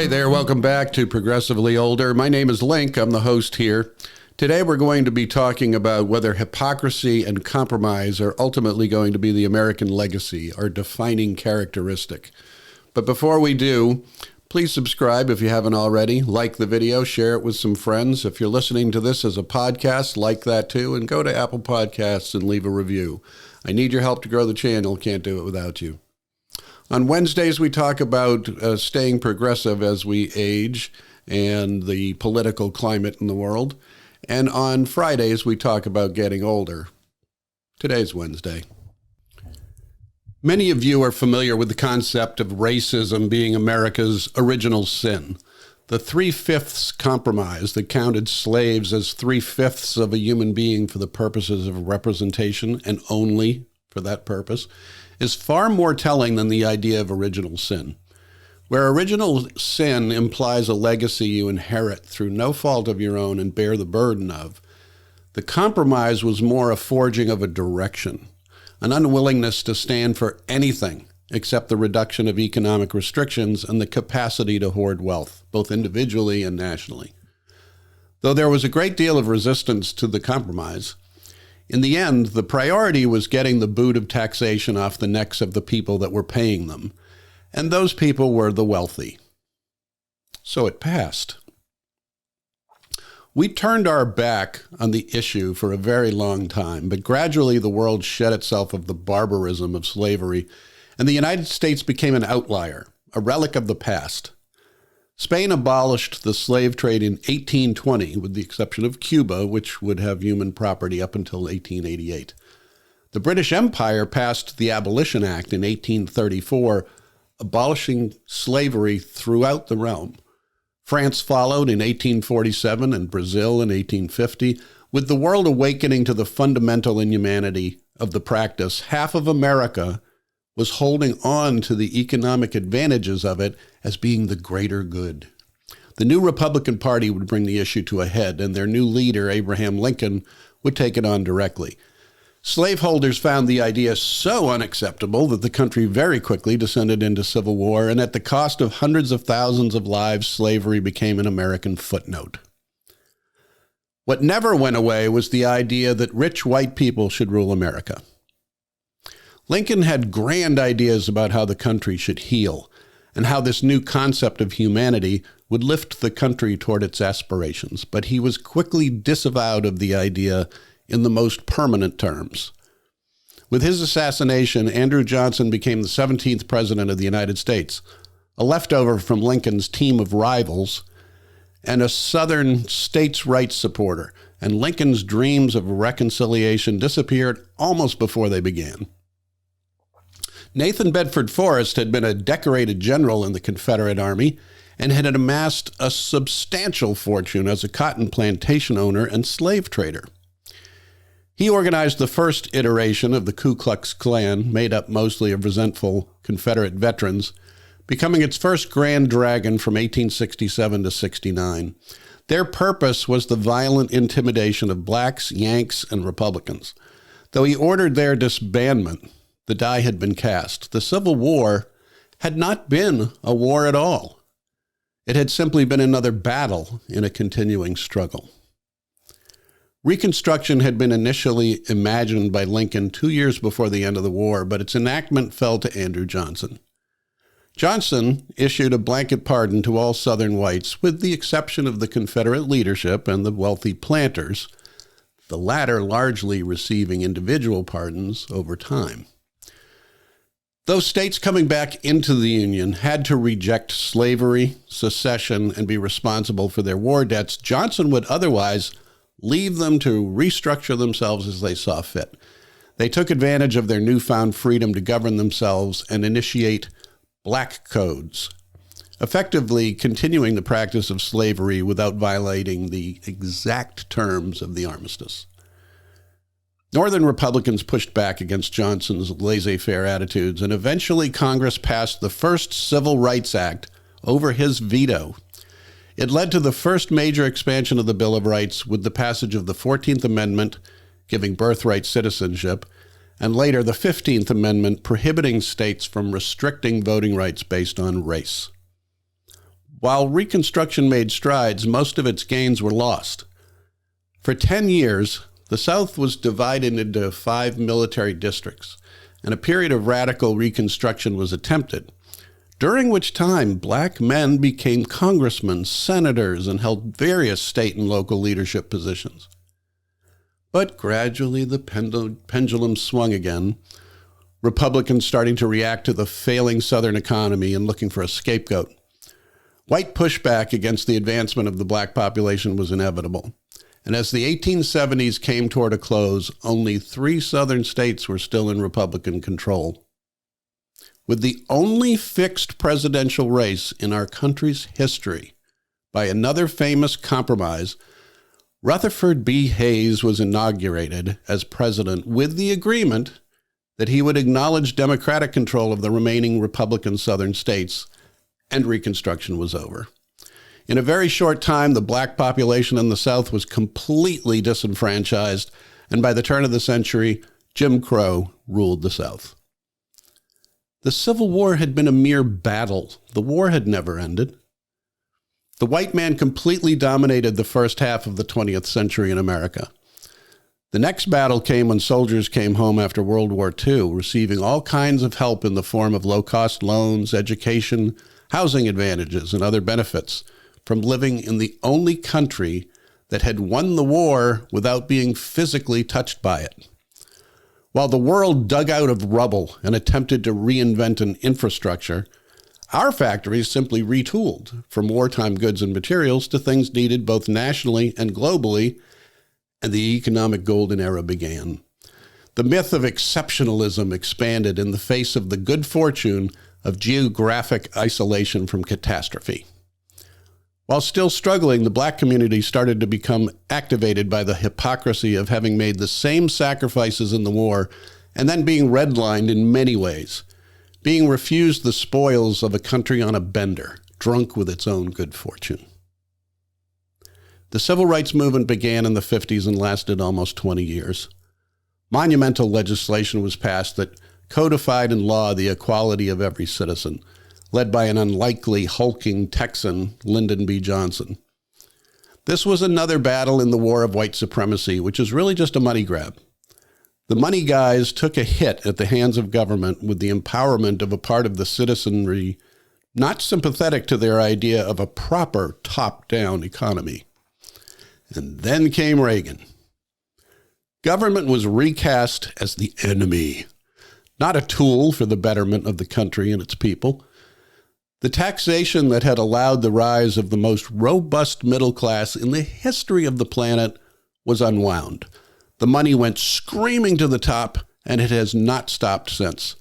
Hey there, welcome back to Progressively Older. My name is Link, I'm the host here. Today we're going to be talking about whether hypocrisy and compromise are ultimately going to be the American legacy, our defining characteristic. But before we do, please subscribe if you haven't already, like the video, share it with some friends. If you're listening to this as a podcast, like that too, and go to Apple Podcasts and leave a review. I need your help to grow the channel, can't do it without you. On Wednesdays, we talk about staying progressive as we age and the political climate in the world. And on Fridays, we talk about getting older. Today's Wednesday. Many of you are familiar with the concept of racism being America's original sin. The 3/5 compromise that counted slaves as 3/5 of a human being for the purposes of representation and only for that purpose is far more telling than the idea of original sin. Where original sin implies a legacy you inherit through no fault of your own and bear the burden of, the compromise was more a forging of a direction, an unwillingness to stand for anything except the reduction of economic restrictions and the capacity to hoard wealth, both individually and nationally. Though there was a great deal of resistance to the compromise, in the end, the priority was getting the boot of taxation off the necks of the people that were paying them, and those people were the wealthy. So it passed. We turned our back on the issue for a very long time, but gradually the world shed itself of the barbarism of slavery, and the United States became an outlier, a relic of the past. Spain abolished the slave trade in 1820, with the exception of Cuba, which would have human property up until 1888. The British Empire passed the Abolition Act in 1834, abolishing slavery throughout the realm. France followed in 1847 and Brazil in 1850. With the world awakening to the fundamental inhumanity of the practice, half of America was holding on to the economic advantages of it as being the greater good. The new Republican Party would bring the issue to a head, and their new leader, Abraham Lincoln, would take it on directly. Slaveholders found the idea so unacceptable that the country very quickly descended into civil war, and at the cost of hundreds of thousands of lives, slavery became an American footnote. What never went away was the idea that rich white people should rule America. Lincoln had grand ideas about how the country should heal and how this new concept of humanity would lift the country toward its aspirations, but he was quickly disavowed of the idea in the most permanent terms. With his assassination, Andrew Johnson became the 17th president of the United States, a leftover from Lincoln's team of rivals and a Southern states' rights supporter, and Lincoln's dreams of reconciliation disappeared almost before they began. Nathan Bedford Forrest had been a decorated general in the Confederate Army and had amassed a substantial fortune as a cotton plantation owner and slave trader. He organized the first iteration of the Ku Klux Klan, made up mostly of resentful Confederate veterans, becoming its first grand dragon from 1867 to 69. Their purpose was the violent intimidation of blacks, Yanks, and Republicans. Though he ordered their disbandment, the die had been cast. The Civil War had not been a war at all. It had simply been another battle in a continuing struggle. Reconstruction had been initially imagined by Lincoln 2 years before the end of the war, but its enactment fell to Andrew Johnson. Johnson issued a blanket pardon to all Southern whites, with the exception of the Confederate leadership and the wealthy planters, the latter largely receiving individual pardons over time. Those states coming back into the Union had to reject slavery, secession, and be responsible for their war debts. Johnson would otherwise leave them to restructure themselves as they saw fit. They took advantage of their newfound freedom to govern themselves and initiate black codes, effectively continuing the practice of slavery without violating the exact terms of the armistice. Northern Republicans pushed back against Johnson's laissez-faire attitudes, and eventually Congress passed the first Civil Rights Act over his veto. It led to the first major expansion of the Bill of Rights with the passage of the 14th Amendment, giving birthright citizenship, and later the 15th Amendment prohibiting states from restricting voting rights based on race. While Reconstruction made strides, most of its gains were lost. For 10 years, the South was divided into 5 military districts, and a period of radical Reconstruction was attempted, during which time black men became congressmen, senators, and held various state and local leadership positions. But gradually the pendulum swung again, Republicans starting to react to the failing Southern economy and looking for a scapegoat. White pushback against the advancement of the black population was inevitable. And as the 1870s came toward a close, only 3 Southern states were still in Republican control. With the only fixed presidential race in our country's history by another famous compromise, Rutherford B. Hayes was inaugurated as president with the agreement that he would acknowledge Democratic control of the remaining Republican Southern states, and Reconstruction was over. In a very short time, the black population in the South was completely disenfranchised, and by the turn of the century, Jim Crow ruled the South. The Civil War had been a mere battle. The war had never ended. The white man completely dominated the first half of the 20th century in America. The next battle came when soldiers came home after World War II, receiving all kinds of help in the form of low-cost loans, education, housing advantages, and other benefits from living in the only country that had won the war without being physically touched by it. While the world dug out of rubble and attempted to reinvent an infrastructure, our factories simply retooled from wartime goods and materials to things needed both nationally and globally, and the economic golden era began. The myth of exceptionalism expanded in the face of the good fortune of geographic isolation from catastrophe. While still struggling, the black community started to become activated by the hypocrisy of having made the same sacrifices in the war and then being redlined in many ways, being refused the spoils of a country on a bender, drunk with its own good fortune. The civil rights movement began in the 50s and lasted almost 20 years. Monumental legislation was passed that codified in law the equality of every citizen, led by an unlikely hulking Texan, Lyndon B. Johnson. This was another battle in the war of white supremacy, which is really just a money grab. The money guys took a hit at the hands of government with the empowerment of a part of the citizenry not sympathetic to their idea of a proper top-down economy. And then came Reagan. Government was recast as the enemy, not a tool for the betterment of the country and its people. The taxation that had allowed the rise of the most robust middle class in the history of the planet was unwound. The money went screaming to the top, and it has not stopped since,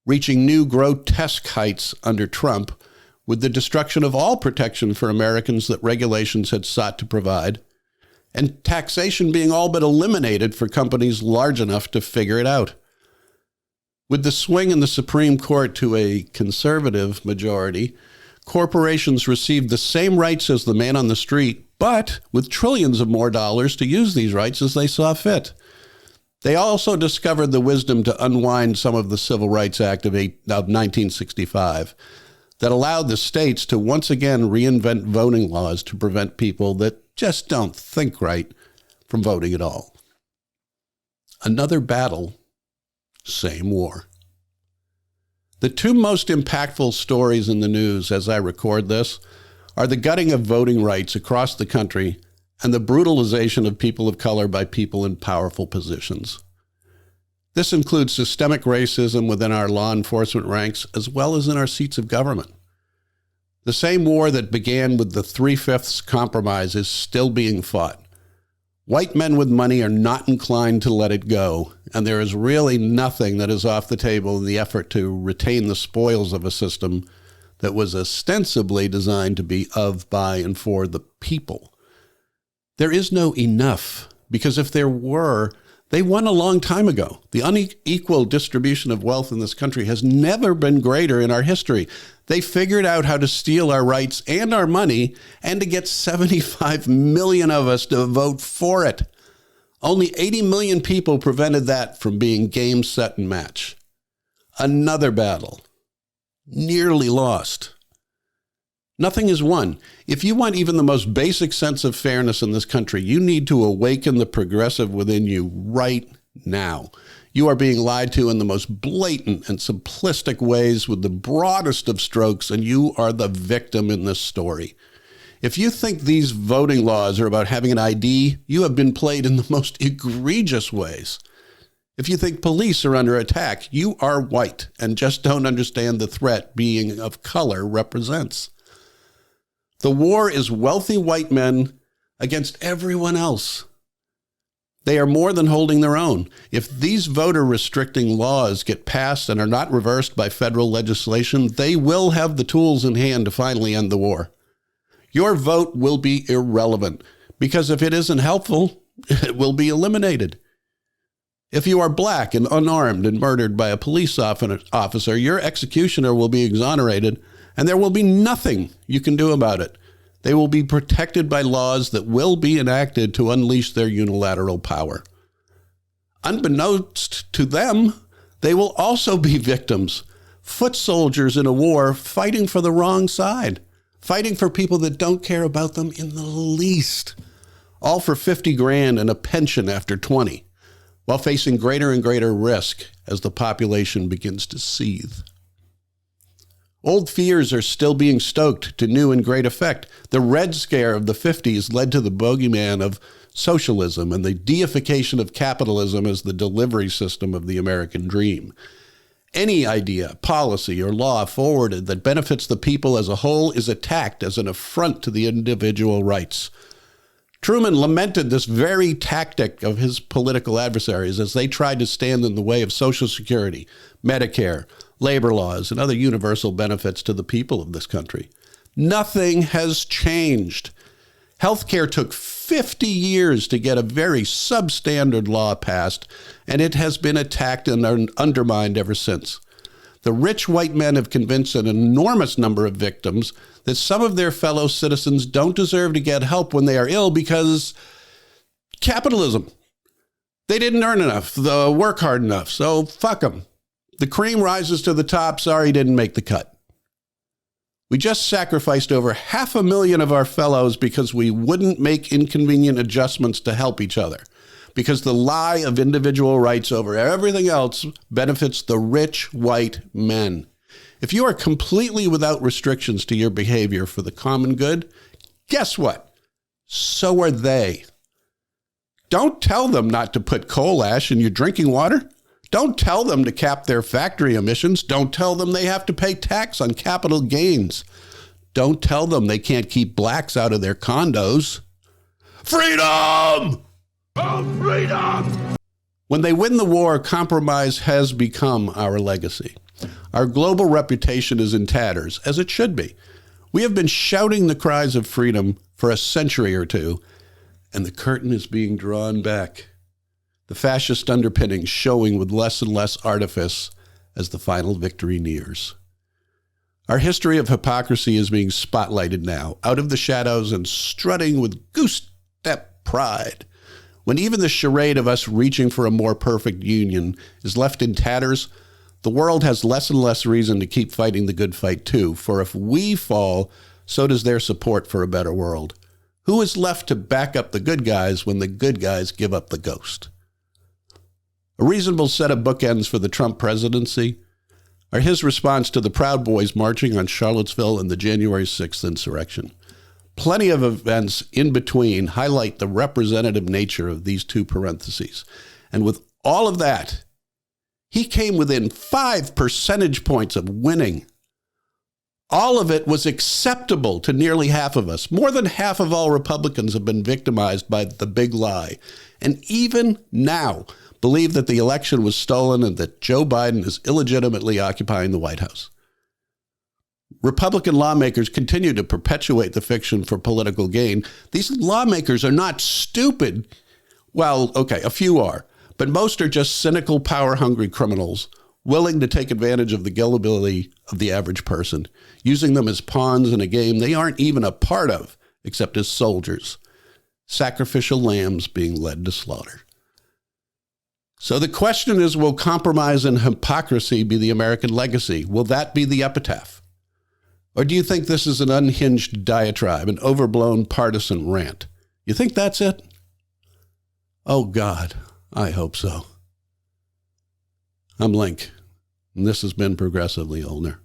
reaching new grotesque heights under Trump with the destruction of all protection for Americans that regulations had sought to provide, and taxation being all but eliminated for companies large enough to figure it out. With the swing in the Supreme Court to a conservative majority, corporations received the same rights as the man on the street, but with trillions of more dollars to use these rights as they saw fit. They also discovered the wisdom to unwind some of the Civil Rights Act of 1965 that allowed the states to once again reinvent voting laws to prevent people that just don't think right from voting at all. Another battle, same war. The 2 most impactful stories in the news as I record this are the gutting of voting rights across the country and the brutalization of people of color by people in powerful positions. This includes systemic racism within our law enforcement ranks as well as in our seats of government. The same war that began with the 3/5 compromise is still being fought. White men with money are not inclined to let it go, and there is really nothing that is off the table in the effort to retain the spoils of a system that was ostensibly designed to be of, by, and for the people. There is no enough, because if there were, they won a long time ago. The unequal distribution of wealth in this country has never been greater in our history. They figured out how to steal our rights and our money and to get 75 million of us to vote for it. Only 80 million people prevented that from being game, set, and match. Another battle, nearly lost. Nothing is won. If you want even the most basic sense of fairness in this country, you need to awaken the progressive within you right now. You are being lied to in the most blatant and simplistic ways with the broadest of strokes, and you are the victim in this story. If you think these voting laws are about having an ID, you have been played in the most egregious ways. If you think police are under attack, you are white and just don't understand the threat being of color represents. The war is wealthy white men against everyone else. They are more than holding their own. If these voter restricting laws get passed and are not reversed by federal legislation, they will have the tools in hand to finally end the war. Your vote will be irrelevant because if it isn't helpful, it will be eliminated. If you are black and unarmed and murdered by a police officer, your executioner will be exonerated and there will be nothing you can do about it. They will be protected by laws that will be enacted to unleash their unilateral power. Unbeknownst to them, they will also be victims, foot soldiers in a war fighting for the wrong side, fighting for people that don't care about them in the least, all for 50 grand and a pension after 20, while facing greater and greater risk as the population begins to seethe. Old fears are still being stoked to new and great effect. The Red Scare of the 50s led to the bogeyman of socialism and the deification of capitalism as the delivery system of the American dream. Any idea, policy, or law forwarded that benefits the people as a whole is attacked as an affront to the individual rights. Truman lamented this very tactic of his political adversaries as they tried to stand in the way of Social Security, Medicare, labor laws, and other universal benefits to the people of this country. Nothing has changed. Healthcare took 50 years to get a very substandard law passed, and it has been attacked and undermined ever since. The rich white men have convinced an enormous number of victims that some of their fellow citizens don't deserve to get help when they are ill because capitalism. They didn't earn enough, they work hard enough, so fuck them. The cream rises to the top, sorry, didn't make the cut. We just sacrificed over 500,000 of our fellows because we wouldn't make inconvenient adjustments to help each other, because the lie of individual rights over everything else benefits the rich white men. If you are completely without restrictions to your behavior for the common good, guess what? So are they. Don't tell them not to put coal ash in your drinking water. Don't tell them to cap their factory emissions. Don't tell them they have to pay tax on capital gains. Don't tell them they can't keep blacks out of their condos. Freedom! Oh, freedom! When they win the war, compromise has become our legacy. Our global reputation is in tatters, as it should be. We have been shouting the cries of freedom for a century or two, and the curtain is being drawn back. The fascist underpinnings showing with less and less artifice as the final victory nears. Our history of hypocrisy is being spotlighted now, out of the shadows and strutting with goose-step pride. When even the charade of us reaching for a more perfect union is left in tatters, the world has less and less reason to keep fighting the good fight too, for if we fall, so does their support for a better world. Who is left to back up the good guys when the good guys give up the ghost? A reasonable set of bookends for the Trump presidency are his response to the Proud Boys marching on Charlottesville and the January 6th insurrection. Plenty of events in between highlight the representative nature of these two parentheses. And with all of that, he came within 5 percentage points of winning. All of it was acceptable to nearly half of us. More than half of all Republicans have been victimized by the big lie. And even now, believe that the election was stolen and that Joe Biden is illegitimately occupying the White House. Republican lawmakers continue to perpetuate the fiction for political gain. These lawmakers are not stupid. Well, okay, a few are, but most are just cynical, power-hungry criminals willing to take advantage of the gullibility of the average person, using them as pawns in a game they aren't even a part of, except as soldiers, sacrificial lambs being led to slaughter. So the question is, will compromise and hypocrisy be the American legacy? Will that be the epitaph? Or do you think this is an unhinged diatribe, an overblown partisan rant? You think that's it? Oh, God, I hope so. I'm Link, and this has been Progressively Older.